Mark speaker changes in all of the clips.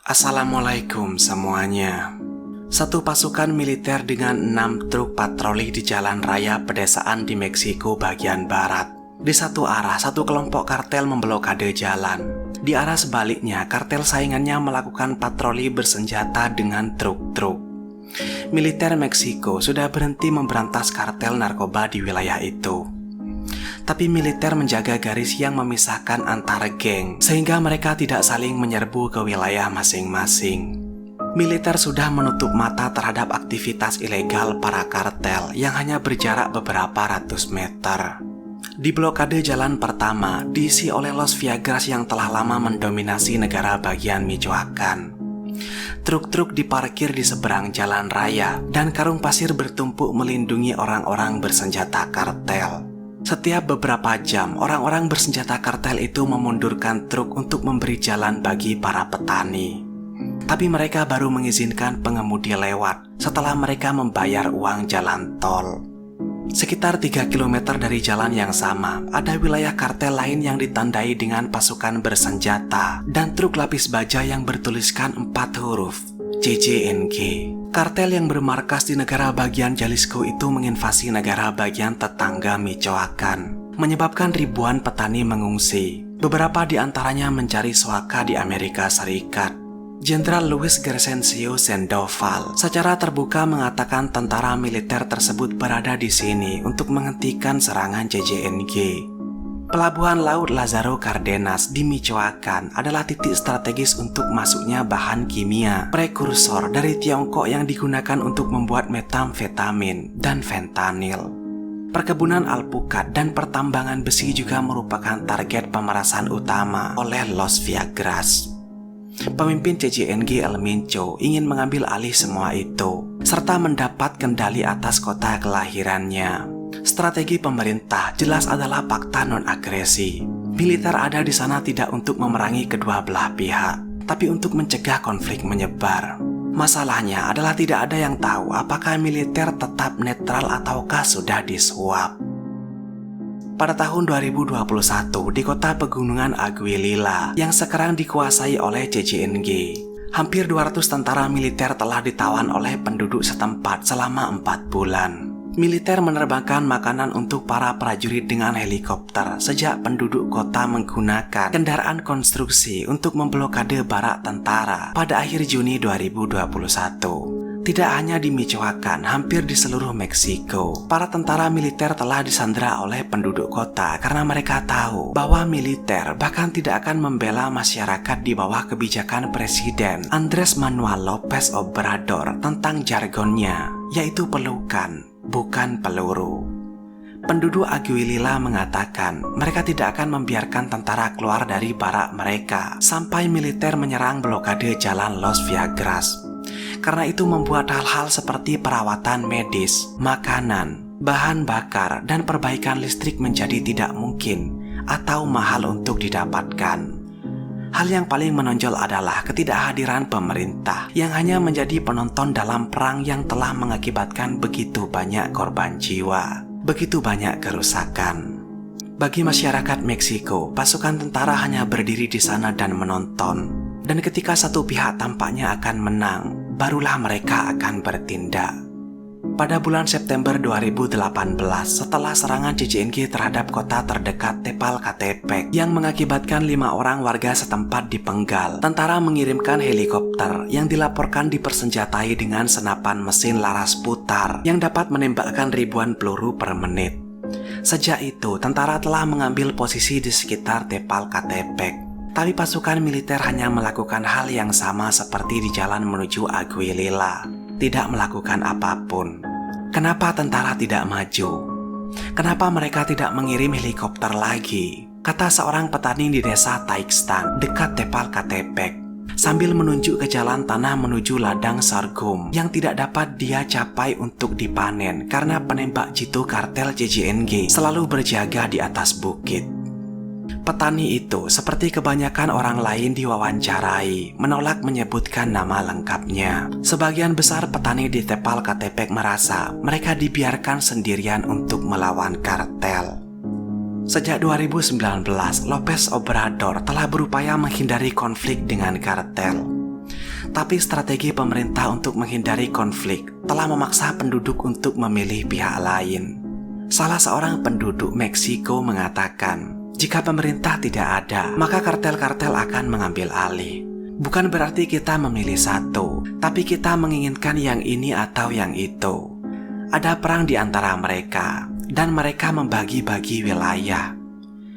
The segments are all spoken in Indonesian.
Speaker 1: Assalamualaikum semuanya. Satu pasukan militer dengan 6 truk patroli di jalan raya pedesaan di Meksiko bagian barat. Di satu arah, satu kelompok kartel memblokade jalan. Di arah sebaliknya, kartel saingannya melakukan patroli bersenjata dengan truk-truk. Militer Meksiko sudah berhenti memberantas kartel narkoba di wilayah itu. Tapi militer menjaga garis yang memisahkan antar geng, sehingga mereka tidak saling menyerbu ke wilayah masing-masing. Militer sudah menutup mata terhadap aktivitas ilegal para kartel yang hanya berjarak beberapa ratus meter. Di blokade jalan pertama diisi oleh Los Viagras yang telah lama mendominasi negara bagian Michoacán. Truk-truk diparkir di seberang jalan raya dan karung pasir bertumpuk melindungi orang-orang bersenjata kartel. Setiap beberapa jam, orang-orang bersenjata kartel itu memundurkan truk untuk memberi jalan bagi para petani. Tapi mereka baru mengizinkan pengemudi lewat setelah mereka membayar uang jalan tol. Sekitar 3 km dari jalan yang sama, ada wilayah kartel lain yang ditandai dengan pasukan bersenjata dan truk lapis baja yang bertuliskan 4 huruf, JJNG. Kartel yang bermarkas di negara bagian Jalisco itu menginvasi negara bagian tetangga Michoacán, menyebabkan ribuan petani mengungsi. Beberapa di antaranya mencari suaka di Amerika Serikat. Jenderal Luis Crescencio Sandoval secara terbuka mengatakan tentara militer tersebut berada di sini untuk menghentikan serangan JJNG. Pelabuhan Laut Lázaro Cárdenas di Michoacán adalah titik strategis untuk masuknya bahan kimia prekursor dari Tiongkok yang digunakan untuk membuat metamfetamin dan fentanyl. Perkebunan alpukat dan pertambangan besi juga merupakan target pemerasan utama oleh Los Viagras. Pemimpin JJNG El Mincho ingin mengambil alih semua itu, serta mendapat kendali atas kota kelahirannya. Strategi pemerintah jelas adalah fakta non-agresi. Militer ada di sana tidak untuk memerangi kedua belah pihak, tapi untuk mencegah konflik menyebar. Masalahnya adalah tidak ada yang tahu apakah militer tetap netral ataukah sudah disuap. Pada tahun 2021, di kota pegunungan Aguililla yang sekarang dikuasai oleh JJNG, hampir 200 tentara militer telah ditawan oleh penduduk setempat selama 4 bulan. Militer menerbangkan makanan untuk para prajurit dengan helikopter sejak penduduk kota menggunakan kendaraan konstruksi untuk memblokade barak tentara pada akhir Juni 2021. Tidak hanya di Michoacán, hampir di seluruh Meksiko, para tentara militer telah disandera oleh penduduk kota karena mereka tahu bahwa militer bahkan tidak akan membela masyarakat di bawah kebijakan Presiden Andrés Manuel López Obrador tentang jargonnya, yaitu pelukan, bukan peluru. Penduduk Aguililla mengatakan mereka tidak akan membiarkan tentara keluar dari barak mereka sampai militer menyerang blokade jalan Los Viagras. Karena itu membuat hal-hal seperti perawatan medis, makanan, bahan bakar, dan perbaikan listrik menjadi tidak mungkin atau mahal untuk didapatkan. Hal yang paling menonjol adalah ketidakhadiran pemerintah yang hanya menjadi penonton dalam perang yang telah mengakibatkan begitu banyak korban jiwa, begitu banyak kerusakan. Bagi masyarakat Meksiko, pasukan tentara hanya berdiri di sana dan menonton. Dan ketika satu pihak tampaknya akan menang, barulah mereka akan bertindak. Pada bulan September 2018, setelah serangan JJNG terhadap kota terdekat Tepalcatepec yang mengakibatkan 5 orang warga setempat dipenggal, tentara mengirimkan helikopter yang dilaporkan dipersenjatai dengan senapan mesin laras putar yang dapat menembakkan ribuan peluru per menit. Sejak itu, tentara telah mengambil posisi di sekitar Tepalcatepec. Tapi pasukan militer hanya melakukan hal yang sama seperti di jalan menuju Aguililla, tidak melakukan apapun. Kenapa tentara tidak maju? Kenapa mereka tidak mengirim helikopter lagi? Kata seorang petani di desa Taixtan, dekat Tepalcatepec, sambil menunjuk ke jalan tanah menuju ladang sorghum yang tidak dapat dia capai untuk dipanen karena penembak jitu kartel JJNG selalu berjaga di atas bukit. Petani itu, seperti kebanyakan orang lain diwawancarai, menolak menyebutkan nama lengkapnya. Sebagian besar petani di Tepalcatepec merasa mereka dibiarkan sendirian untuk melawan kartel. Sejak 2019, López Obrador telah berupaya menghindari konflik dengan kartel. Tapi strategi pemerintah untuk menghindari konflik telah memaksa penduduk untuk memilih pihak lain. Salah seorang penduduk Meksiko mengatakan, jika pemerintah tidak ada, maka kartel-kartel akan mengambil alih. Bukan berarti kita memilih satu, tapi kita menginginkan yang ini atau yang itu. Ada perang di antara mereka, dan mereka membagi-bagi wilayah.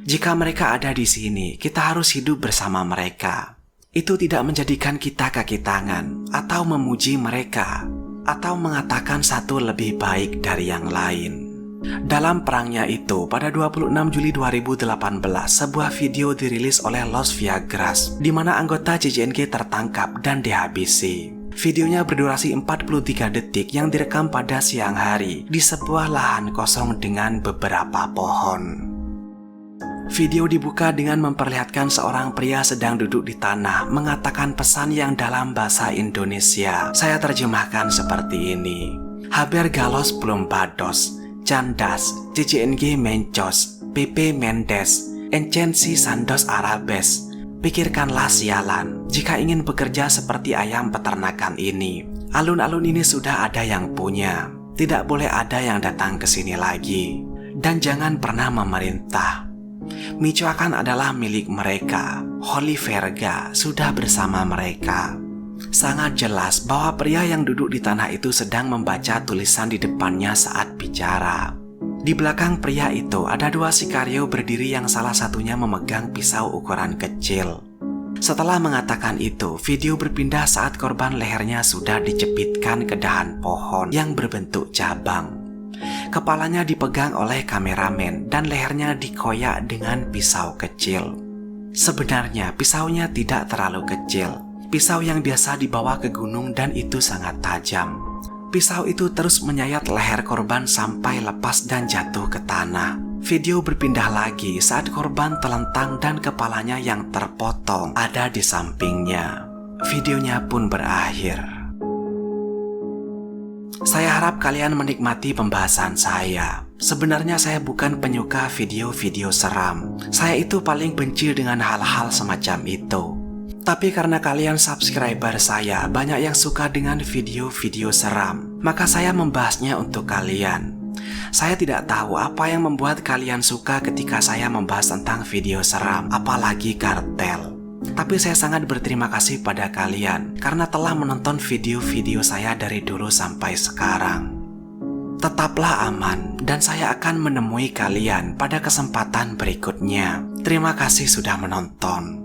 Speaker 1: Jika mereka ada di sini, kita harus hidup bersama mereka. Itu tidak menjadikan kita kaki tangan, atau memuji mereka, atau mengatakan satu lebih baik dari yang lain. Dalam perangnya itu, pada 26 Juli 2018, sebuah video dirilis oleh Los Viagras, di mana anggota CCNG tertangkap dan dihabisi. Videonya berdurasi 43 detik yang direkam pada siang hari di sebuah lahan kosong dengan beberapa pohon. Video dibuka dengan memperlihatkan seorang pria sedang duduk di tanah mengatakan pesan yang dalam bahasa Indonesia. Saya terjemahkan seperti ini. Haber galos plombados, candas, CCNG mencos, PP mendes, encensi sandos arabes. Pikirkanlah sialan, jika ingin bekerja seperti ayam peternakan ini. Alun-alun ini sudah ada yang punya. Tidak boleh ada yang datang ke sini lagi. Dan jangan pernah memerintah. Michoacan adalah milik mereka. Holy Verga sudah bersama mereka. Sangat jelas bahwa pria yang duduk di tanah itu sedang membaca tulisan di depannya saat bicara. Di belakang pria itu ada dua sikario berdiri yang salah satunya memegang pisau ukuran kecil. Setelah mengatakan itu, video berpindah saat korban lehernya sudah dicepitkan ke dahan pohon yang berbentuk cabang. Kepalanya dipegang oleh kameramen dan lehernya dikoyak dengan pisau kecil. Sebenarnya pisaunya tidak terlalu kecil. Pisau yang biasa dibawa ke gunung dan itu sangat tajam. Pisau itu terus menyayat leher korban sampai lepas dan jatuh ke tanah. Video berpindah lagi saat korban telentang dan kepalanya yang terpotong ada di sampingnya. Videonya pun berakhir. Saya harap kalian menikmati pembahasan saya. Sebenarnya saya bukan penyuka video-video seram. Saya itu paling benci dengan hal-hal semacam itu. Tapi karena kalian subscriber saya banyak yang suka dengan video-video seram, maka saya membahasnya untuk kalian. Saya tidak tahu apa yang membuat kalian suka ketika saya membahas tentang video seram, apalagi kartel. Tapi saya sangat berterima kasih pada kalian karena telah menonton video-video saya dari dulu sampai sekarang. Tetaplah aman dan saya akan menemui kalian pada kesempatan berikutnya. Terima kasih sudah menonton.